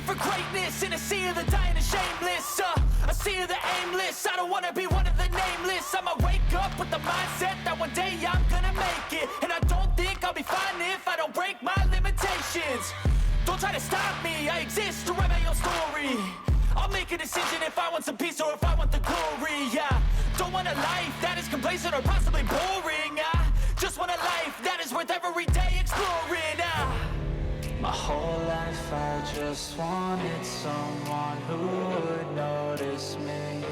for greatness in a sea of the dying and shameless. A sea of the aimless. I don't wanna be one of the nameless. I'ma wake up with the mindset that one day I'm gonna make it. And I don't think I'll be fine if I don't break my limitations. Don't try to stop me, I exist to write my own story. I'll make a decision if I want some peace or if I want the glory. Yeah, don't want a life that is complacent or possibly boring. I just want a life that is worth every day exploring. My whole life I just wanted someone who would notice me.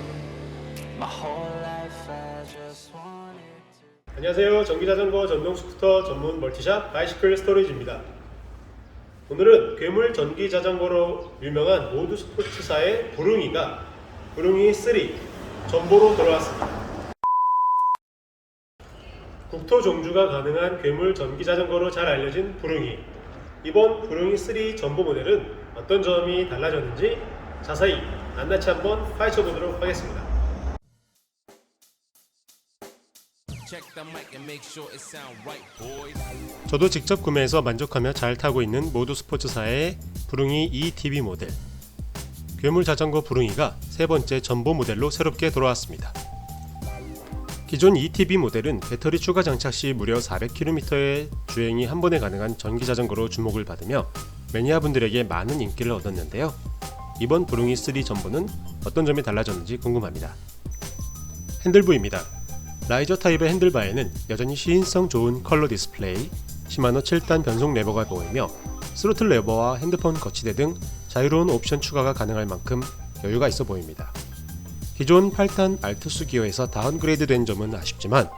My whole life I just wanted to. 안녕하세요. 전기자전거 전동 스쿠터 전문 멀티샵 바이시클 스토리지입니다. 오늘은 괴물 전기자전거로 유명한 모드 스포츠사의 부릉이가 부릉이 3 전보로 돌아왔습니다. 국토 종주가 가능한 괴물 전기자전거로 잘 알려진 부릉이. 이번 부릉이 3 전보 모델은 어떤 점이 달라졌는지 자세히 낱낱이 한번 파헤쳐보도록 하겠습니다. 저도 직접 구매해서 만족하며 잘 타고 있는 모드 스포츠사의 부릉이 ETB 모델. 괴물 자전거 부릉이가 세 번째 전보 모델로 새롭게 돌아왔습니다. 기존 ETB 모델은 배터리 추가 장착 시 무려 400km의 주행이 한 번에 가능한 전기 자전거로 주목을 받으며 매니아분들에게 많은 인기를 얻었는데요. 이번 부릉이 3 전보는 어떤 점이 달라졌는지 궁금합니다. 핸들부입니다. 라이저 타입의 핸들바에는 여전히 시인성 좋은 컬러 디스플레이, 시마노 7단 변속 레버가 보이며 스로틀 레버와 핸드폰 거치대 등 자유로운 옵션 추가가 가능할 만큼 여유가 있어 보입니다. 기존 8단 알투스 기어에서 다운그레이드 된 점은 아쉽지만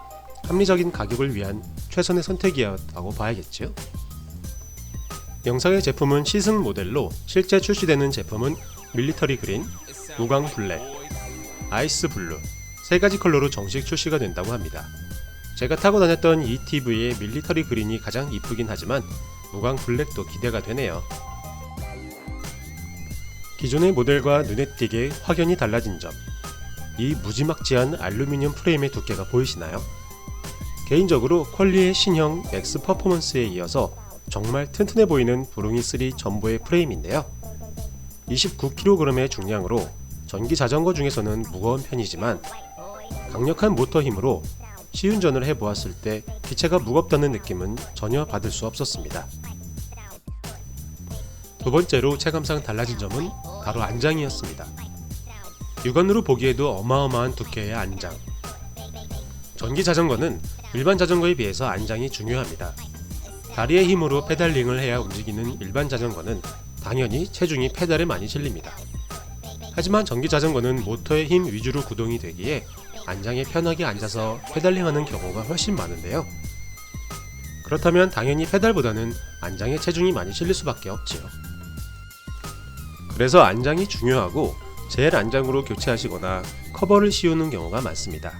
합리적인 가격을 위한 최선의 선택이었다고 봐야겠죠. 영상의 제품은 시승 모델로 실제 출시되는 제품은 밀리터리 그린, 무광 블랙, 아이스 블루 세 가지 컬러로 정식 출시가 된다고 합니다. 제가 타고 다녔던 ETV의 밀리터리 그린이 가장 이쁘긴 하지만 무광 블랙도 기대가 되네요. 기존의 모델과 눈에 띄게 확연히 달라진 점. 이 무지막지한 알루미늄 프레임의 두께가 보이시나요? 개인적으로 퀄리의 신형 X 퍼포먼스에 이어서 정말 튼튼해 보이는 부릉이 3 전보의 프레임인데요. 29kg의 중량으로 전기 자전거 중에서는 무거운 편이지만 강력한 모터 힘으로 시운전을 해보았을 때 기체가 무겁다는 느낌은 전혀 받을 수 없었습니다. 두 번째로 체감상 달라진 점은 바로 안장이었습니다. 육안으로 보기에도 어마어마한 두께의 안장. 전기 자전거는 일반 자전거에 비해서 안장이 중요합니다. 다리의 힘으로 페달링을 해야 움직이는 일반 자전거는 당연히 체중이 페달에 많이 실립니다. 하지만 전기 자전거는 모터의 힘 위주로 구동이 되기에 안장에 편하게 앉아서 페달링하는 경우가 훨씬 많은데요. 그렇다면 당연히 페달보다는 안장에 체중이 많이 실릴 수밖에 없지요. 그래서 안장이 중요하고 젤 안장으로 교체하시거나 커버를 씌우는 경우가 많습니다.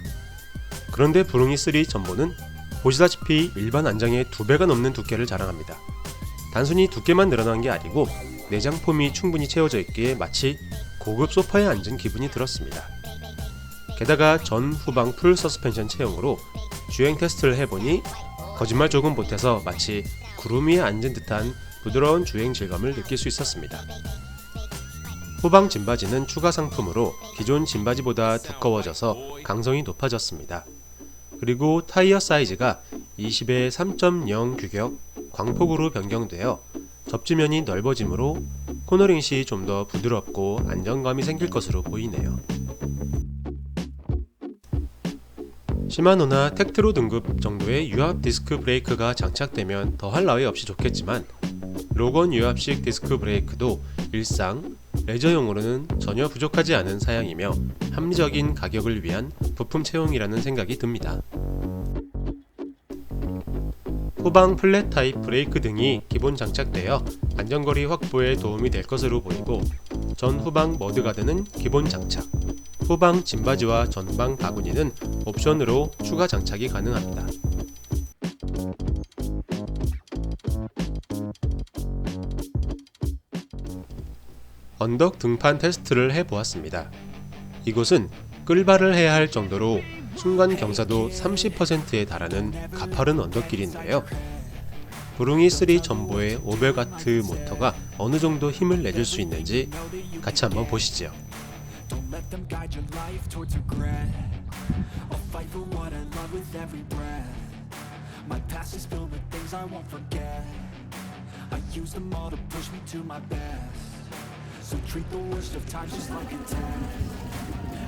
그런데 부릉이 3 전보는 보시다시피 일반 안장의 2배가 넘는 두께를 자랑합니다. 단순히 두께만 늘어난 게 아니고 내장 폼이 충분히 채워져 있기에 마치 고급 소파에 앉은 기분이 들었습니다. 게다가 전 후방 풀 서스펜션 체형으로 주행 테스트를 해보니 거짓말 조금 못해서 마치 구름 위에 앉은 듯한 부드러운 주행 질감을 느낄 수 있었습니다. 후방 짐바지는 추가 상품으로 기존 짐바지보다 두꺼워져서 강성이 높아졌습니다. 그리고 타이어 사이즈가 20에 3.0 규격 광폭으로 변경되어 접지면이 넓어지므로 코너링 시 좀 더 부드럽고 안정감이 생길 것으로 보이네요. 시마노나 텍트로 등급 정도의 유압 디스크 브레이크가 장착되면 더할 나위 없이 좋겠지만 로건 유압식 디스크 브레이크도 일상, 레저용으로는 전혀 부족하지 않은 사양이며 합리적인 가격을 위한 부품 채용이라는 생각이 듭니다. 후방 플랫 타입 브레이크 등이 기본 장착되어 안전거리 확보에 도움이 될 것으로 보이고 전 후방 머드가드는 기본 장착, 후방 짐바지와 전방 바구니는 옵션으로 추가 장착이 가능합니다. 언덕 등판 테스트를 해보았습니다. 이곳은 끌발을 해야 할 정도로 순간 경사도 30%에 달하는 가파른 언덕길인데요. 부릉이 3 전보의 500W 모터가 어느 정도 힘을 내줄 수 있는지 같이 한번 보시죠. Don't let them guide your life towards regret. I'll fight for what I love with every breath. My past is filled with things I won't forget. I use them all to push me to my best. So treat the worst of times just like a test.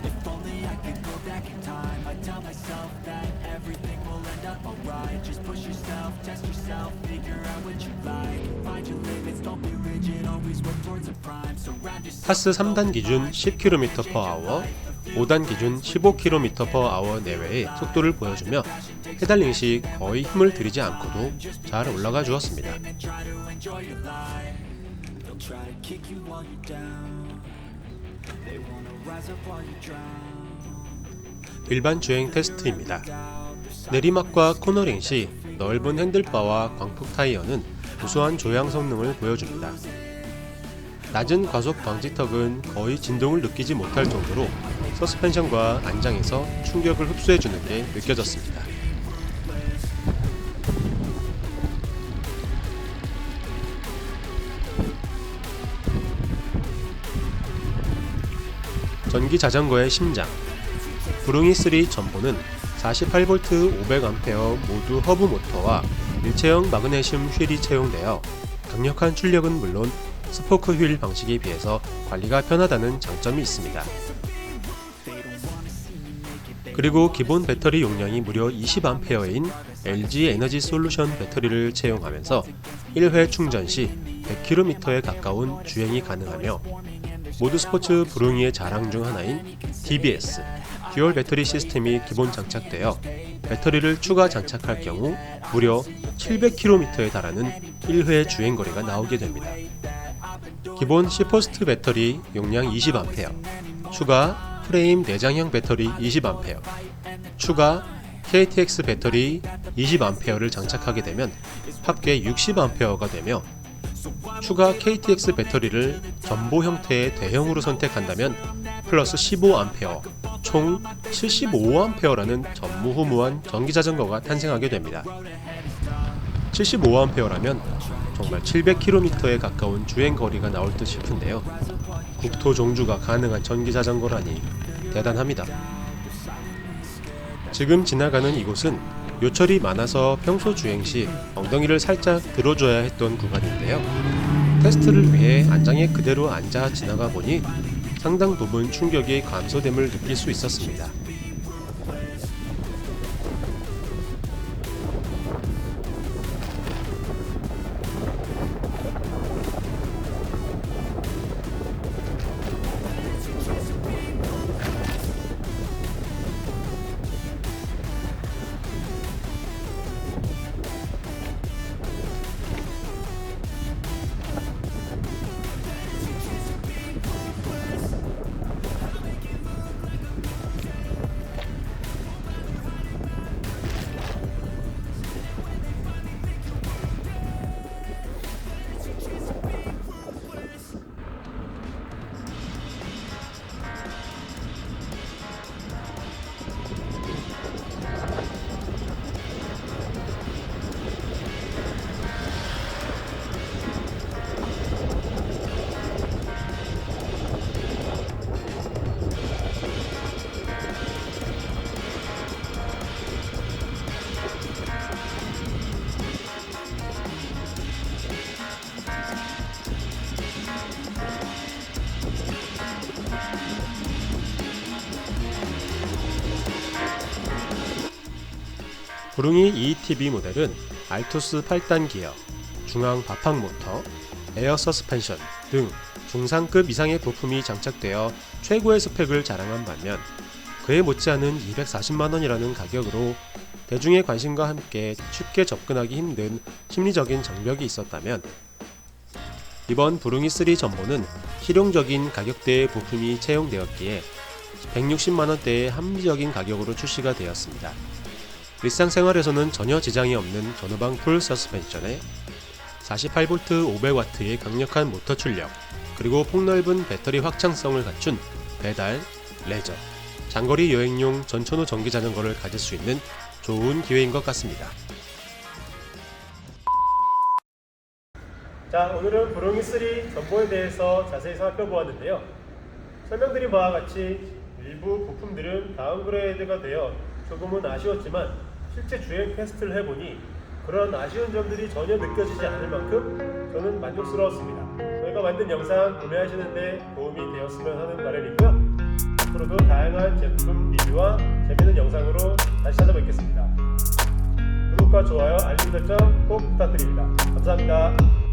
If only I could go back in time, I'd tell myself that everything will end up alright. Just push yourself, test yourself, figure out what you like. Find your limits, don't be rigid, always work towards a prime. Surround yourself. 파스 3단 기준 10km/h, 5단 기준 15km/h 내외의 속도를 보여주며 페달링 시 거의 힘을 들이지 않고도 잘 올라가 주었습니다. Try to enjoy your life. They'll try to kick you while you're down. They wanna rise up while you drown. 일반 주행 테스트입니다. 내리막과 코너링 시 넓은 핸들바와 광폭 타이어는 우수한 조향 성능을 보여줍니다. 낮은 과속 방지턱은 거의 진동을 느끼지 못할 정도로 서스펜션과 안장에서 충격을 흡수해주는 게 느껴졌습니다. 전기 자전거의 심장 부릉이 3 전보는 48V 500A 모두 허브 모터와 일체형 마그네슘 휠이 채용되어 강력한 출력은 물론 스포크 휠 방식에 비해서 관리가 편하다는 장점이 있습니다. 그리고 기본 배터리 용량이 무려 20A인 LG 에너지 솔루션 배터리를 채용하면서 1회 충전 시 100km에 가까운 주행이 가능하며 모드 스포츠 부릉이의 자랑 중 하나인 DBS 듀얼 배터리 시스템이 기본 장착되어 배터리를 추가 장착할 경우 무려 700km에 달하는 1회 주행거리가 나오게 됩니다. 기본 C포스트 배터리 용량 20A, 추가 프레임 내장형 배터리 20A, 추가 KTX 배터리 20A를 장착하게 되면 합계 60A가 되며 추가 KTX 배터리를 전보 형태의 대형으로 선택한다면 플러스 15A, 총 75A라는 전무후무한 전기자전거가 탄생하게 됩니다. 75A라면 정말 700km에 가까운 주행거리가 나올 듯 싶은데요. 국토 종주가 가능한 전기자전거라니 대단합니다. 지금 지나가는 이곳은 요철이 많아서 평소 주행 시 엉덩이를 살짝 들어줘야 했던 구간인데요. 테스트를 위해 안장에 그대로 앉아 지나가 보니 상당 부분 충격이 감소됨을 느낄 수 있었습니다. 부릉이 ETB 모델은 알투스 8단 기어, 중앙 바팍 모터, 에어 서스펜션 등 중상급 이상의 부품이 장착되어 최고의 스펙을 자랑한 반면 그에 못지않은 240만원이라는 가격으로 대중의 관심과 함께 쉽게 접근하기 힘든 심리적인 장벽이 있었다면 이번 부릉이 3 전보는 실용적인 가격대의 부품이 채용되었기에 160만원대의 합리적인 가격으로 출시가 되었습니다. 일상생활에서는 전혀 지장이 없는 전후방 풀 서스펜션에 48V 500W의 강력한 모터 출력, 그리고 폭넓은 배터리 확장성을 갖춘 배달, 레저, 장거리 여행용 전천후 전기자전거를 가질 수 있는 좋은 기회인 것 같습니다. 자, 오늘은 브롱이 3 전보에 대해서 자세히 살펴보았는데요. 설명드린 바와 같이 일부 부품들은 다운그레이드가 되어 조금은 아쉬웠지만 실제 주행 테스트를 해보니 그런 아쉬운 점들이 전혀 느껴지지 않을 만큼 저는 만족스러웠습니다. 저희가 만든 영상 구매하시는데 도움이 되었으면 하는 바람이고요. 앞으로도 다양한 제품 리뷰와 재미있는 영상으로 다시 찾아뵙겠습니다. 구독과 좋아요, 알림 설정 꼭 부탁드립니다. 감사합니다.